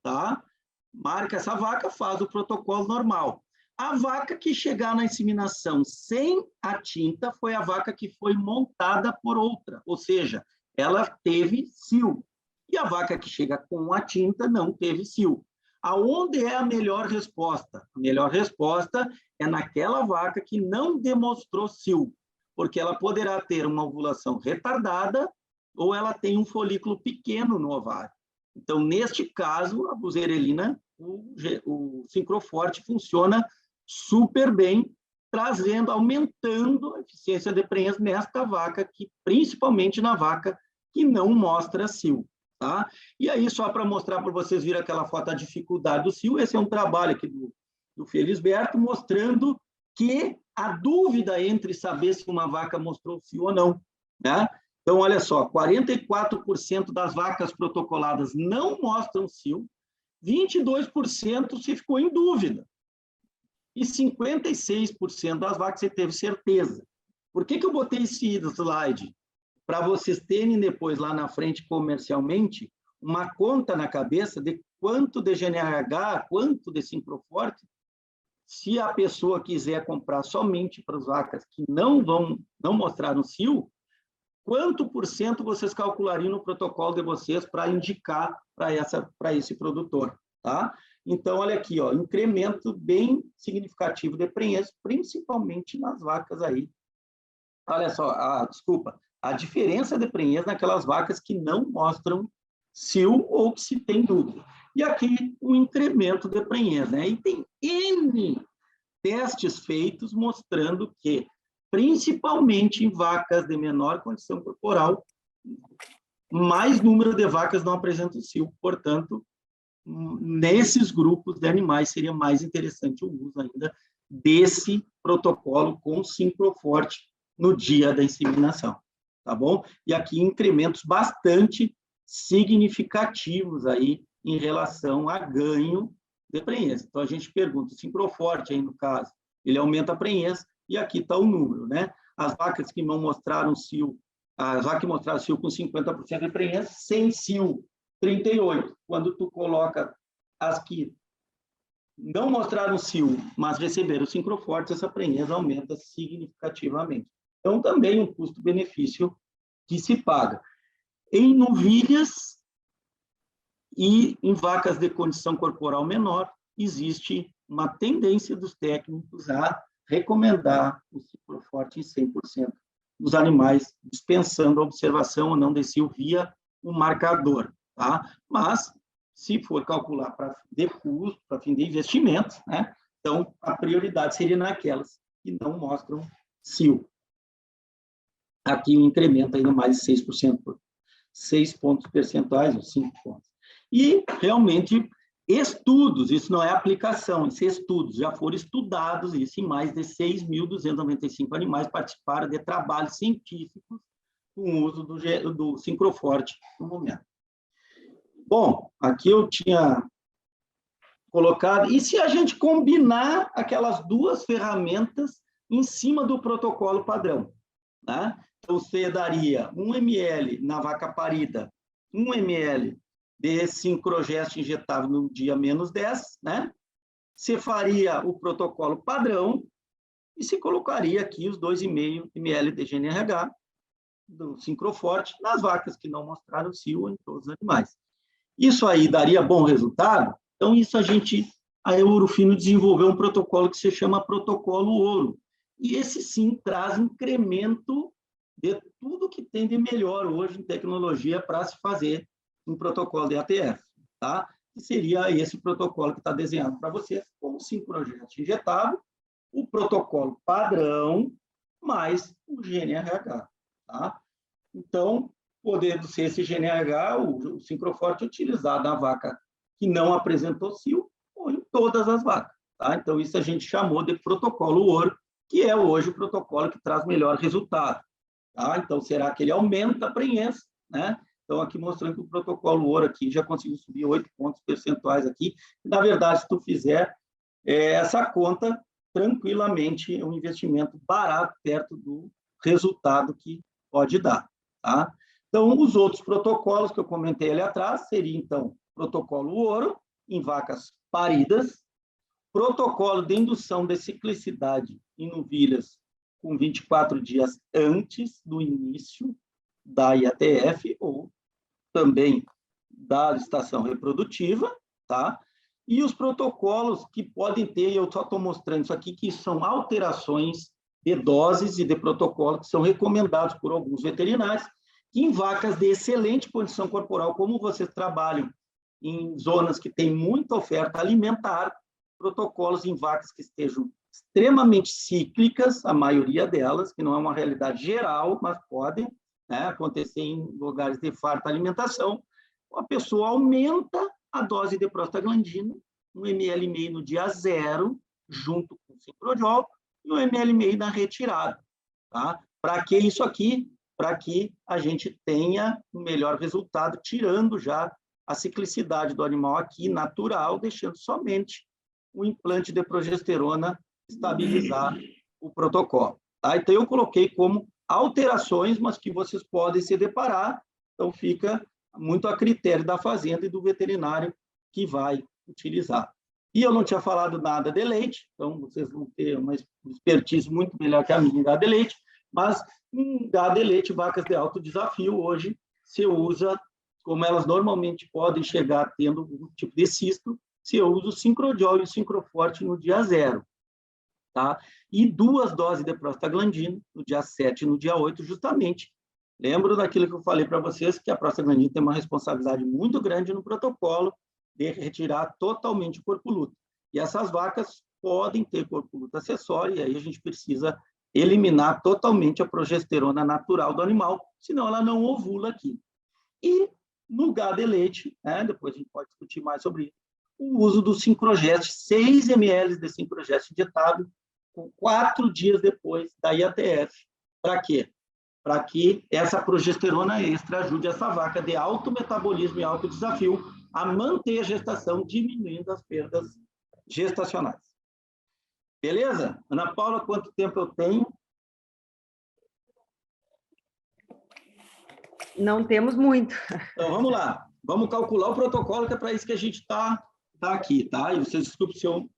Speaker 1: tá? Marca essa vaca, faz o protocolo normal. A vaca que chegar na inseminação sem a tinta foi a vaca que foi montada por outra, ou seja, ela teve cio. E a vaca que chega com a tinta não teve cio. Aonde é a melhor resposta? A melhor resposta é naquela vaca que não demonstrou cio, porque ela poderá ter uma ovulação retardada ou ela tem um folículo pequeno no ovário. Então, neste caso, a buzerelina, o Sincroforte funciona super bem, aumentando a eficiência de prenhez nesta vaca, principalmente na vaca que não mostra cio. Tá? E aí, só para mostrar para vocês, viram aquela foto, a dificuldade do cio, esse é um trabalho aqui do Felisberto, mostrando que a dúvida entre saber se uma vaca mostrou cio ou não. Né? Então, olha só, 44% das vacas protocoladas não mostram cio, 22% se ficou em dúvida, e 56% das vacas você teve certeza. Por que eu botei esse slide? Para vocês terem depois, lá na frente, comercialmente, uma conta na cabeça de quanto de GNRH, quanto de Sincroforte, se a pessoa quiser comprar somente para as vacas que não mostraram cio, quanto por cento vocês calculariam no protocolo de vocês para indicar para esse produtor, tá? Então, olha aqui, ó, incremento bem significativo de prenhez, principalmente nas vacas aí. Olha só, a diferença de prenhez naquelas vacas que não mostram cio ou que se tem dúvida. E aqui o incremento de prenhez, né? E tem N testes feitos mostrando que, principalmente em vacas de menor condição corporal, mais número de vacas não apresentam cio. Portanto, nesses grupos de animais seria mais interessante o uso ainda desse protocolo com Sincroforte no dia da inseminação, tá bom? E aqui incrementos bastante significativos aí em relação a ganho de prenhez. Então, a gente pergunta, o Sincroforte aí no caso, ele aumenta a prenhez, e aqui está o número, né? As vacas que não mostraram cio, as vacas que mostraram cio com 50% de prenhez, sem cio, 38%. Quando tu coloca as que não mostraram cio, mas receberam Sincroforte, essa prenhez aumenta significativamente. Então, também um custo-benefício que se paga. Em novilhas e em vacas de condição corporal menor, existe uma tendência dos técnicos a recomendar o Sincroforte em 100% dos animais, dispensando a observação ou não de cio via um marcador, tá? Mas, Se for calcular para de custo, para fim de investimentos, né? Então, a prioridade seria naquelas que não mostram CIO. Aqui um incremento ainda mais de 6%, por 6 pontos percentuais, ou 5 pontos. E, realmente, estudos, isso não é aplicação, isso é estudos, já foram estudados isso, em mais de 6.295 animais participaram de trabalhos científicos com o uso do Sincroforte no momento. Bom, aqui eu tinha colocado, e se a gente combinar aquelas duas ferramentas em cima do protocolo padrão, né? Então, você daria 1 ml na vaca parida, 1 ml de Sincrogest injetável no dia -10, né? Você faria o protocolo padrão e se colocaria aqui os 2,5 ml de GNRH do Sincroforte nas vacas que não mostraram CIO em todos os animais. Isso aí daria bom resultado? Então, isso a Eurofino desenvolveu um protocolo que se chama protocolo ouro. E esse, sim, traz incremento de tudo que tem de melhor hoje em tecnologia para se fazer um protocolo de ATF, tá? Que seria esse protocolo que está desenhado para vocês, como o Sincrogest injetável, o protocolo padrão, mais o GNRH, tá? Então, podendo ser esse GNRH, o Sincroforte utilizado na vaca que não apresentou CIO, ou em todas as vacas, tá? Então, isso a gente chamou de protocolo ouro, que é hoje o protocolo que traz melhor resultado, tá? Então, será que ele aumenta a prenhez, né? Então, aqui mostrando que o protocolo ouro aqui já conseguiu subir 8 pontos percentuais aqui. Na verdade, se tu fizer essa conta, tranquilamente, é um investimento barato perto do resultado que pode dar, tá? Então, os outros protocolos que eu comentei ali atrás seria, então, protocolo ouro em vacas paridas, protocolo de indução de ciclicidade em novilhas com 24 dias antes do início da IATF ou também da estação reprodutiva, tá? E os protocolos que podem ter, eu só estou mostrando isso aqui, que são alterações de doses e de protocolo que são recomendados por alguns veterinários, que em vacas de excelente condição corporal, como vocês trabalham em zonas que têm muita oferta alimentar, protocolos em vacas que estejam extremamente cíclicas, a maioria delas, que não é uma realidade geral, mas podem, né, acontecer em lugares de farta alimentação, a pessoa aumenta a dose de prostaglandina, 1,5 ml no dia 0, junto com o Sincrodiol, e 1,5 ml na retirada. Tá? Para que isso aqui? Para que a gente tenha um melhor resultado, tirando já a ciclicidade do animal aqui, natural, deixando somente o implante de progesterona estabilizar o protocolo. Tá? Então, eu coloquei como alterações, mas que vocês podem se deparar, então fica muito a critério da fazenda e do veterinário que vai utilizar. E eu não tinha falado nada de leite, então vocês vão ter uma expertise muito melhor que a minha em gado de leite, mas em gado de leite, vacas de alto desafio, hoje se usa, como elas normalmente podem chegar tendo um tipo de cisto, se usa o Sincrodiol e o Sincroforte no dia 0. Tá? E 2 doses de prostaglandina no dia 7 e no dia 8, justamente. Lembro daquilo que eu falei para vocês, que a prostaglandina tem uma responsabilidade muito grande no protocolo de retirar totalmente o corpo luto. E essas vacas podem ter corpo luto acessório, e aí a gente precisa eliminar totalmente a progesterona natural do animal, senão ela não ovula aqui. E no gado de leite, né, depois a gente pode discutir mais sobre isso, o uso do Sincrogest, 6 ml de Sincrogest injetável, com 4 dias depois da IATF. Para quê? Para que essa progesterona extra ajude essa vaca de alto metabolismo e alto desafio a manter a gestação, diminuindo as perdas gestacionais. Beleza? Ana Paula, quanto tempo eu tenho?
Speaker 2: Não temos muito.
Speaker 1: Então, vamos lá. Vamos calcular o protocolo, que é para isso que a gente está aqui, tá? E vocês desculpem se eu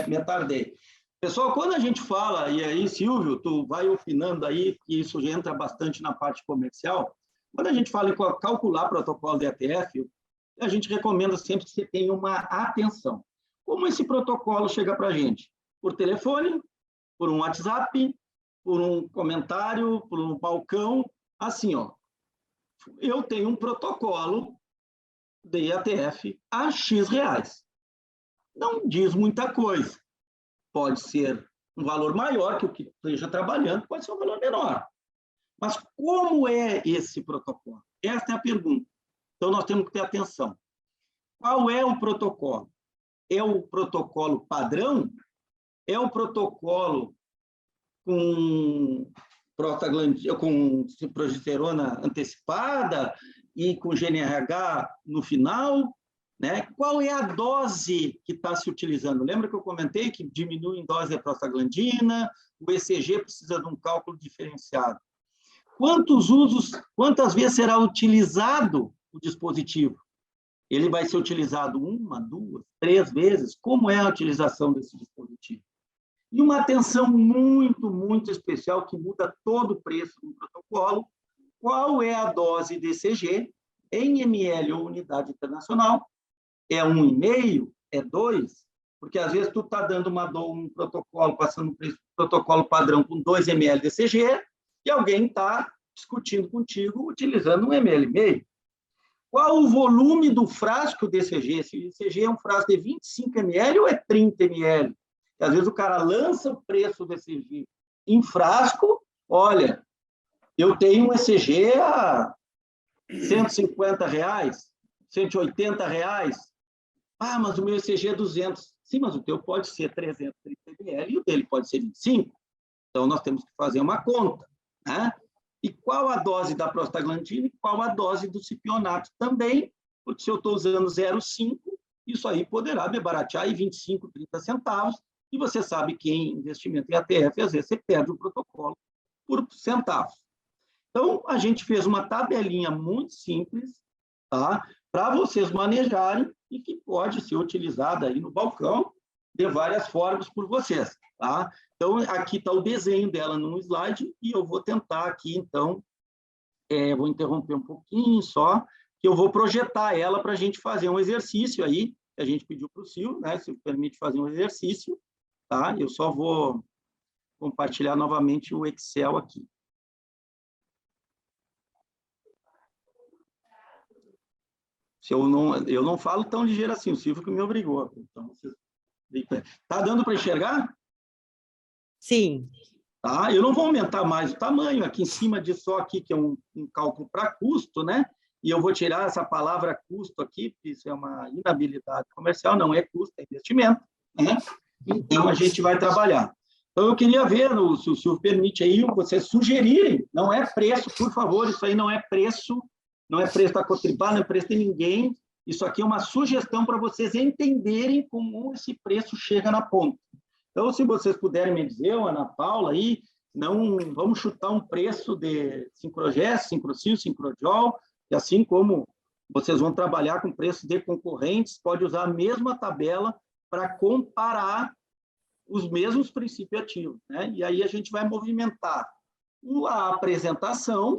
Speaker 1: me atardei. Pessoal, quando a gente fala, e aí, Silvio, tu vai opinando aí, que isso entra bastante na parte comercial, quando a gente fala em calcular protocolo de ATF, a gente recomenda sempre que você tenha uma atenção. Como esse protocolo chega para a gente? Por telefone, por um WhatsApp, por um comentário, por um balcão, assim, ó. Eu tenho um protocolo de IATF a X reais. Não diz muita coisa. Pode ser um valor maior que o que esteja trabalhando, pode ser um valor menor. Mas como é esse protocolo? Esta é a pergunta. Então, nós temos que ter atenção. Qual é o protocolo? É o protocolo padrão? É o protocolo com progesterona antecipada e com GNRH no final? Né? Qual é a dose que está se utilizando? Lembra que eu comentei que diminui em dose a prostaglandina, o ECG precisa de um cálculo diferenciado. Quantas vezes será utilizado o dispositivo? Ele vai ser utilizado 1, 2, 3 vezes? Como é a utilização desse dispositivo? E uma atenção muito, muito especial que muda todo o preço do protocolo, qual é a dose de ECG em ml ou unidade internacional? É 1,5? É 2? Porque às vezes tu está dando um protocolo, passando um protocolo padrão com 2 ml de ECG, e alguém está discutindo contigo utilizando 1,5 ml. Qual o volume do frasco de ECG? Se o ECG é um frasco de 25 ml ou é 30 ml? Às vezes o cara lança o preço do ECG em frasco, olha, eu tenho um ECG a R$150, R$180. Ah, mas o meu ECG é 200. Sim, mas o teu pode ser 330 ml e o dele pode ser 25. Então, nós temos que fazer uma conta, né? E qual a dose da prostaglandina e qual a dose do cipionato também, porque se eu estou usando 0,5, isso aí poderá me baratear em 25, 30 centavos, e você sabe que em investimento em ATF, às vezes, você perde o protocolo por centavos. Então, a gente fez uma tabelinha muito simples, tá? Para vocês manejarem e que pode ser utilizada aí no balcão de várias formas por vocês, tá? Então, aqui está o desenho dela num slide e eu vou tentar aqui, então, vou interromper um pouquinho só, que eu vou projetar ela para a gente fazer um exercício aí, que a gente pediu para o Sil, né? Se permite fazer um exercício, tá? Eu só vou compartilhar novamente o Excel aqui. Eu não falo tão ligeiro assim, o Silvio que me obrigou. Então, tá dando para enxergar?
Speaker 2: Sim.
Speaker 1: Tá? Eu não vou aumentar mais o tamanho, aqui em cima disso só aqui, que é um cálculo para custo, né? E eu vou tirar essa palavra custo aqui, porque isso é uma inabilidade comercial, não é custo, é investimento, né? Então, a gente vai trabalhar. Então, eu queria ver, se o Silvio permite aí, vocês sugerirem, não é preço, por favor, isso aí não é preço da Cotripar, não é preço de ninguém, isso aqui é uma sugestão para vocês entenderem como esse preço chega na ponta. Então, se vocês puderem me dizer, Ana Paula, aí, não vamos chutar um preço de Sincrogest, Sincrosil, Sincrojol, e assim como vocês vão trabalhar com preço de concorrentes, pode usar a mesma tabela para comparar os mesmos princípios ativos, né? E aí a gente vai movimentar a apresentação,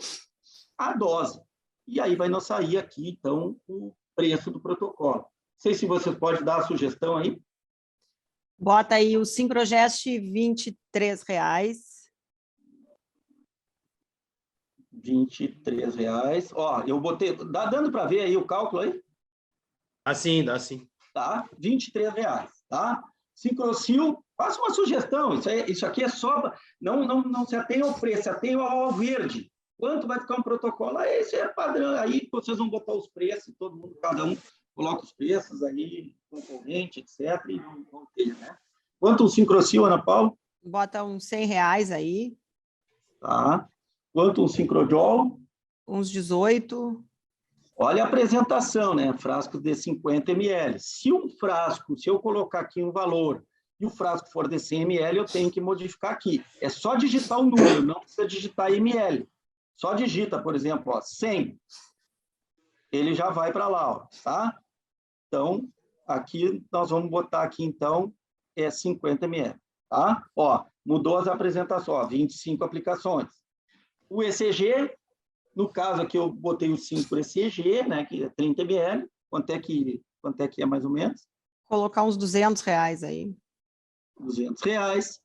Speaker 1: a dose. E aí vai nos sair aqui, então, o preço do protocolo. Não sei se vocês podem dar a sugestão aí.
Speaker 2: Bota aí o Sincrogest, R$23.
Speaker 1: R$23. Ó, eu botei... Dá dando para ver aí o cálculo aí?
Speaker 4: Dá sim.
Speaker 1: Tá? R$23, tá? Sincrosil, faça uma sugestão. Isso aqui é só... Não se atenha ao preço, se atenha ao verde. Quanto vai ficar um protocolo? Esse é padrão. Aí vocês vão botar os preços, todo mundo, cada um coloca os preços aí, concorrente, etc. E vão ter, né? Quanto um Sincrosil, Ana Paula?
Speaker 2: Bota uns R$100 aí.
Speaker 1: Tá. Quanto um Sincrojol?
Speaker 2: Uns 18.
Speaker 1: Olha a apresentação, né? Frasco de 50 ml. Se eu colocar aqui um valor e o frasco for de 100 ml, eu tenho que modificar aqui. É só digitar o número, não precisa digitar ml. Só digita, por exemplo, ó, 100. Ele já vai para lá, ó, tá? Então, aqui nós vamos botar aqui, então, 50 ml, tá? Ó, mudou as apresentações, ó, 25 aplicações. O ECG, no caso aqui eu botei o 5 ECG, né, que é 30 ml. Quanto é que é mais ou menos?
Speaker 2: Colocar uns R$200 aí.
Speaker 1: R$200.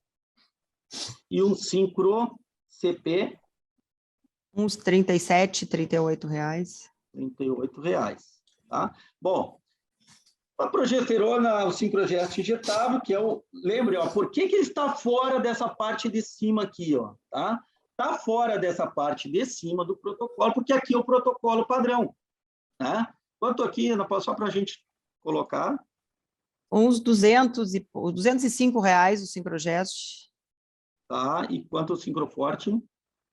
Speaker 1: E um Sincro CP?
Speaker 2: Uns R$37, R$38.
Speaker 1: R$38. tá? Bom, a progesterona, o sincrogest injetável, que é o... Lembre, ó, por que ele está fora dessa parte de cima aqui, ó, tá? Está fora dessa parte de cima do protocolo, porque aqui é o protocolo padrão, né? Quanto aqui, só para a gente colocar?
Speaker 2: Uns 205 reais o sincrogest.
Speaker 1: Tá, e quanto o sincroforte?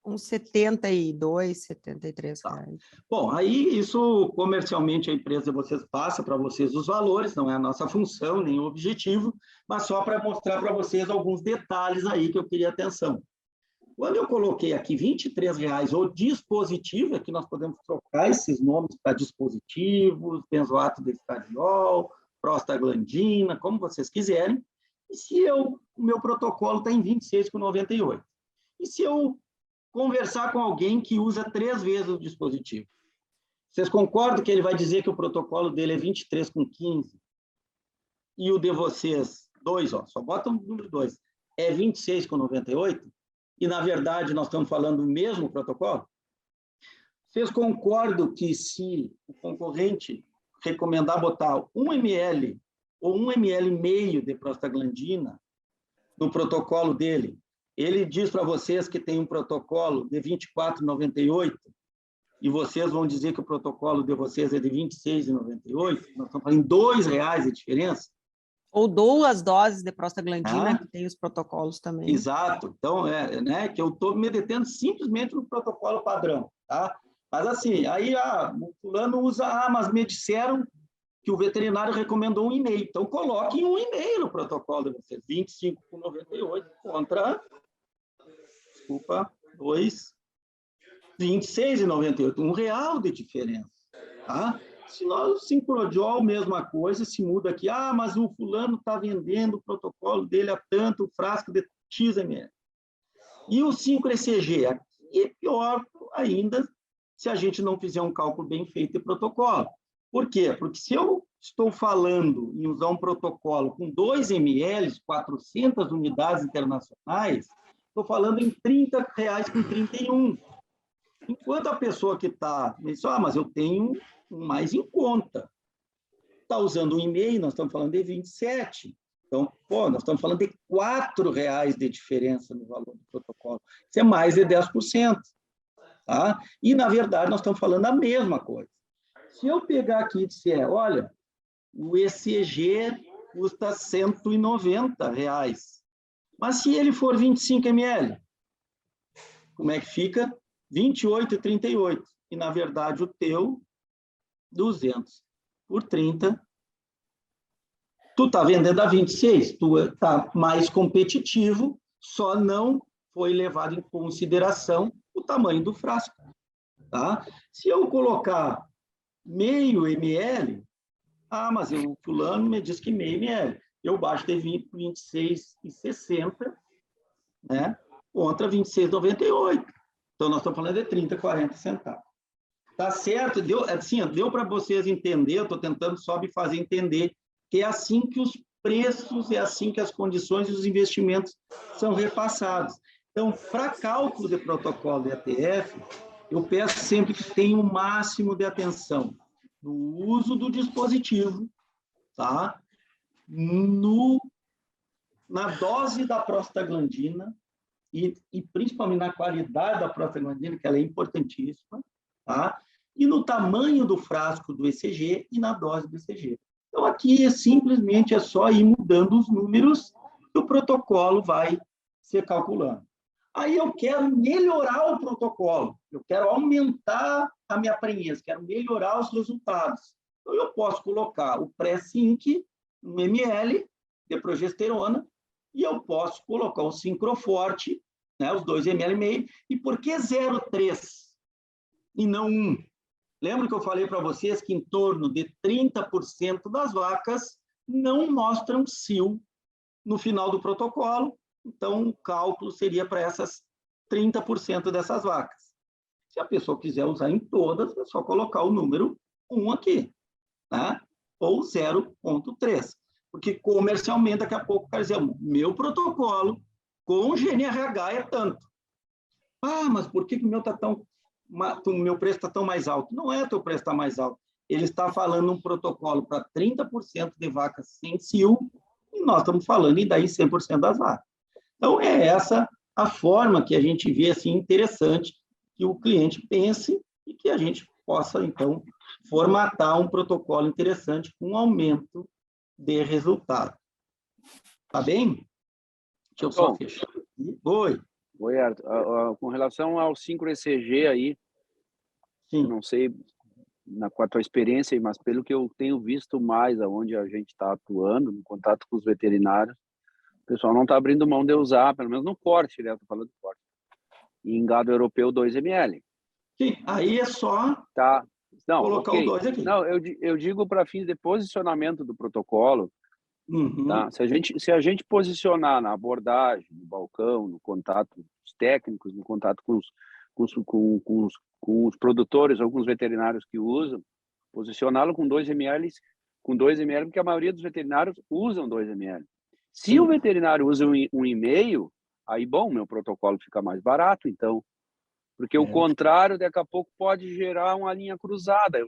Speaker 2: Uns 72, 73 reais.
Speaker 1: Bom, aí isso comercialmente a empresa de vocês passa para vocês os valores, não é a nossa função, nem o objetivo, mas só para mostrar para vocês alguns detalhes aí que eu queria atenção. Quando eu coloquei aqui R$23 o dispositivo, aqui nós podemos trocar esses nomes para dispositivos, benzoato de estradiol, prostaglandina, como vocês quiserem, e se o meu protocolo está em R$26,98. E se eu conversar com alguém que usa 3 vezes o dispositivo? Vocês concordam que ele vai dizer que o protocolo dele é 23,15 e o de vocês, 2, ó, só bota o número 2, é 26,98? E, na verdade, nós estamos falando do mesmo protocolo? Vocês concordam que se o concorrente recomendar botar 1 ml ou 1,5 ml de prostaglandina no protocolo dele, ele diz para vocês que tem um protocolo de 24,98 e vocês vão dizer que o protocolo de vocês é de 26,98, nós estamos falando em R$2 de diferença.
Speaker 2: Ou 2 doses de prostaglandina, que tem os protocolos também.
Speaker 1: Exato. Então, né, que eu estou me detendo simplesmente no protocolo padrão, tá? Mas assim, aí o fulano usa, mas me disseram que o veterinário recomendou 1,5. Então, coloquem 1,5 no protocolo de vocês. 25,98 contra, desculpa, 26,98. R$1 de diferença, tá? Se nós, o sincrodiol, mesma coisa, se muda aqui. Mas o fulano está vendendo o protocolo dele a tanto, o frasco de X ml. E o 5-ECG? Aqui é pior ainda se a gente não fizer um cálculo bem feito de protocolo. Por quê? Porque se eu estou falando em usar um protocolo com 2 ml, 400 unidades internacionais, estou falando em R$30,31. Enquanto a pessoa que está... mas eu tenho mais em conta. Está usando 1,5, nós estamos falando de 27. Então, nós estamos falando de R$4 de diferença no valor do protocolo. Isso é mais de 10%. Tá? E, na verdade, nós estamos falando a mesma coisa. Se eu pegar aqui e disser, olha, o ECG custa R$190, mas se ele for 25 ml, como é que fica? 28,38. E, na verdade, o teu, 200 por 30. Tu está vendendo a 26, tu está mais competitivo, só não foi levado em consideração o tamanho do frasco. Tá? Se eu colocar meio ml, mas o fulano me diz que meio ml. Eu baixo de 26,60, né? Contra 26,98. Então, nós estamos falando de 30, 40 centavos. Tá certo? Deu para vocês entender, eu estou tentando só me fazer entender que é assim que os preços, é assim que as condições e os investimentos são repassados. Então, para cálculo de protocolo de ETF, eu peço sempre que tenha o máximo de atenção no uso do dispositivo, tá? Na dose da prostaglandina e principalmente na qualidade da prostaglandina, que ela é importantíssima, tá? E no tamanho do frasco do ECG e na dose do ECG. Então, aqui simplesmente é só ir mudando os números que o protocolo vai ser calculando. Aí eu quero melhorar o protocolo, eu quero aumentar a minha prenhez, quero melhorar os resultados. Então, eu posso colocar o pré-sync, 1 ml de progesterona, e eu posso colocar o sincroforte, né, os 2,5 ml. E por que 0,3 e não 1? Lembra que eu falei para vocês que em torno de 30% das vacas não mostram sil no final do protocolo, então o cálculo seria para essas 30% dessas vacas. Se a pessoa quiser usar em todas, é só colocar o número 1 aqui, né? Ou 0,3. Porque comercialmente, daqui a pouco, o cara dizer, meu protocolo com GNRH é tanto. Mas por que o meu está tão... o meu preço está tão mais alto? Não é teu preço está mais alto, ele está falando um protocolo para 30% de vacas sem cio, e nós estamos falando em daí 100% das vacas. Então, é essa a forma que a gente vê assim, interessante que o cliente pense e que a gente possa, então, formatar um protocolo interessante com aumento de resultado. Tá bem? Deixa eu só fechar aqui. Oi.
Speaker 3: Oi, Arthur. Com relação ao Syncro ECG aí,
Speaker 1: Sim.
Speaker 3: não sei com a tua experiência, mas pelo que eu tenho visto mais aonde a gente está atuando, no contato com os veterinários, o pessoal não está abrindo mão de usar, pelo menos no corte, né? Estou falando de corte. E em gado europeu 2 ml.
Speaker 1: Sim, aí é só colocar o 2 aqui.
Speaker 3: Não, eu digo para fins de posicionamento do protocolo, tá? Se a gente posicionar na abordagem, no balcão, no contato com os técnicos, no contato com os produtores ou com os veterinários que usam, posicioná-lo com 2 ml, porque a maioria dos veterinários usam 2 ml. Se o veterinário usa 1,5, aí, bom, meu protocolo fica mais barato, então, porque o contrário, daqui a pouco, pode gerar uma linha cruzada.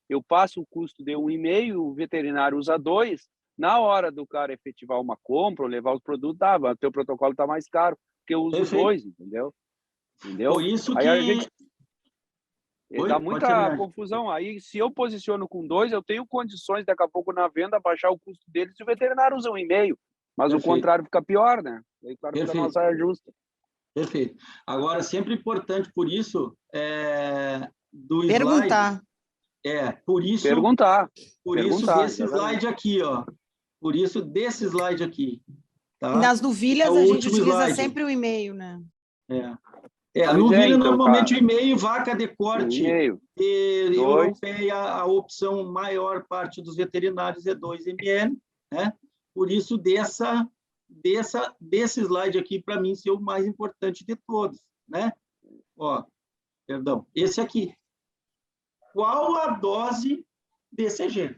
Speaker 3: Eu passo o custo de 1,5, o veterinário usa 2, na hora do cara efetivar uma compra ou levar os produtos, o teu protocolo está mais caro, porque eu uso 2, entendeu?
Speaker 1: Por isso
Speaker 3: aí
Speaker 1: que...
Speaker 3: a gente... dá muita confusão. Aí, se eu posiciono com 2, eu tenho condições, daqui a pouco, na venda, baixar o custo dele se o veterinário usa 1,5. Mas o contrário fica pior, né? Aí, claro, fica uma saia justa.
Speaker 1: Perfeito. Agora, sempre importante, por isso, do slide...
Speaker 2: Perguntar.
Speaker 1: Por isso...
Speaker 3: Perguntar.
Speaker 1: Por isso, desse slide aqui, ó. Por isso, desse slide aqui. Tá?
Speaker 2: Nas novilhas, a gente utiliza sempre o e-mail, né?
Speaker 1: A novilha, normalmente, o e-mail, vaca de corte. Europeia, a opção maior parte dos veterinários é 2 ml, né? Por isso, desse slide aqui, para mim, ser o mais importante de todos, né? Ó, perdão, esse aqui. Qual a dose BCG?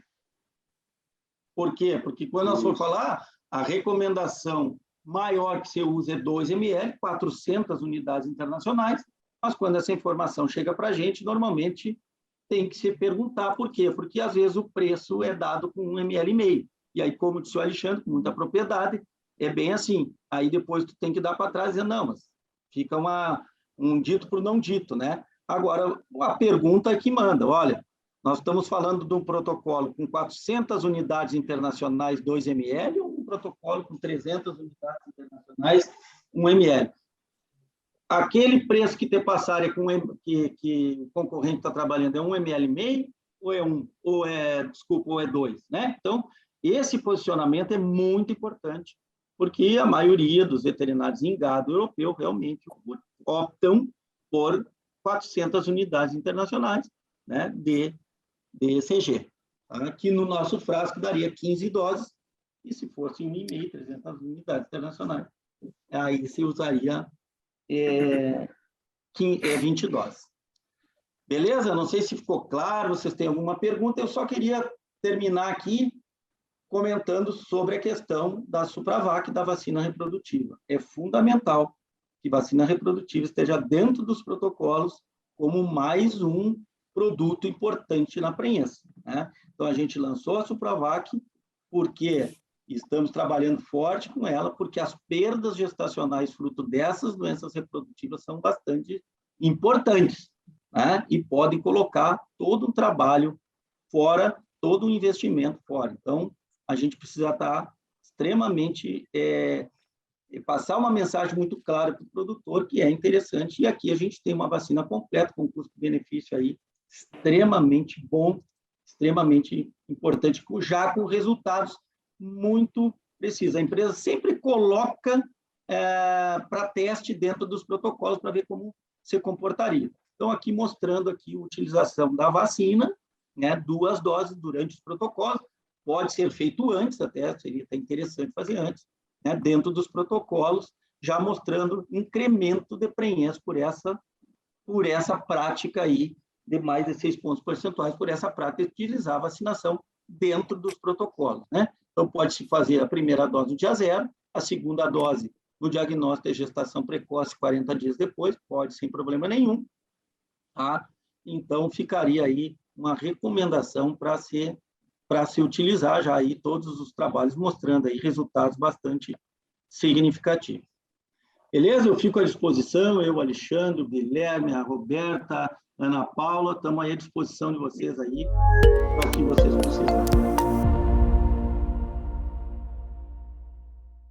Speaker 1: Por quê? Porque quando nós for falar, a recomendação maior que você usa é 2 ml, 400 unidades internacionais, mas quando essa informação chega para a gente, normalmente tem que se perguntar por quê? Porque, às vezes, o preço é dado com 1,5 ml. E aí, como disse o Alexandre, com muita propriedade, é bem assim. Aí, depois, tu tem que dar para trás e dizer, não, mas fica um dito por não dito, né? Agora, a pergunta é que manda, olha, nós estamos falando de um protocolo com 400 unidades internacionais, 2 ml, ou um protocolo com 300 unidades internacionais, 1 ml. Aquele preço que te passarem que o concorrente está trabalhando é 1 ml meio, ou é 2, né? Então, esse posicionamento é muito importante, porque a maioria dos veterinários em gado europeu realmente optam por 400 unidades internacionais, né, de ECG. Aqui no nosso frasco daria 15 doses, e se fosse 1,5, 300 unidades internacionais, aí se usaria 20 doses. Beleza? Não sei se ficou claro, vocês têm alguma pergunta, eu só queria terminar aqui comentando sobre a questão da Supravac e da vacina reprodutiva. É fundamental que vacina reprodutiva esteja dentro dos protocolos como mais um produto importante na prensa, né? Então, a gente lançou a Supravac porque estamos trabalhando forte com ela, porque as perdas gestacionais fruto dessas doenças reprodutivas são bastante importantes, né? E podem colocar todo um trabalho fora, todo um investimento fora. Então, a gente precisa estar extremamente... passar uma mensagem muito clara para o produtor, que é interessante, e aqui a gente tem uma vacina completa, com custo-benefício aí extremamente bom, extremamente importante, já com resultados muito precisos. A empresa sempre coloca para teste dentro dos protocolos, para ver como se comportaria. Então, aqui mostrando aqui a utilização da vacina, né, 2 doses durante os protocolos, pode ser feito antes, até seria até interessante fazer antes, né, dentro dos protocolos, já mostrando incremento de prenhez por essa prática aí, de mais de 6 pontos percentuais, por essa prática de utilizar a vacinação dentro dos protocolos, né? Então, pode-se fazer a primeira dose no dia 0, a segunda dose no diagnóstico de gestação precoce 40 dias depois, pode sem problema nenhum, tá? Então, ficaria aí uma recomendação para se utilizar já aí todos os trabalhos mostrando aí resultados bastante significativos. Beleza? Eu fico à disposição, eu, Alexandre, o Guilherme, a Roberta, a Ana Paula, estamos aí à disposição de vocês aí, para o que vocês precisarem.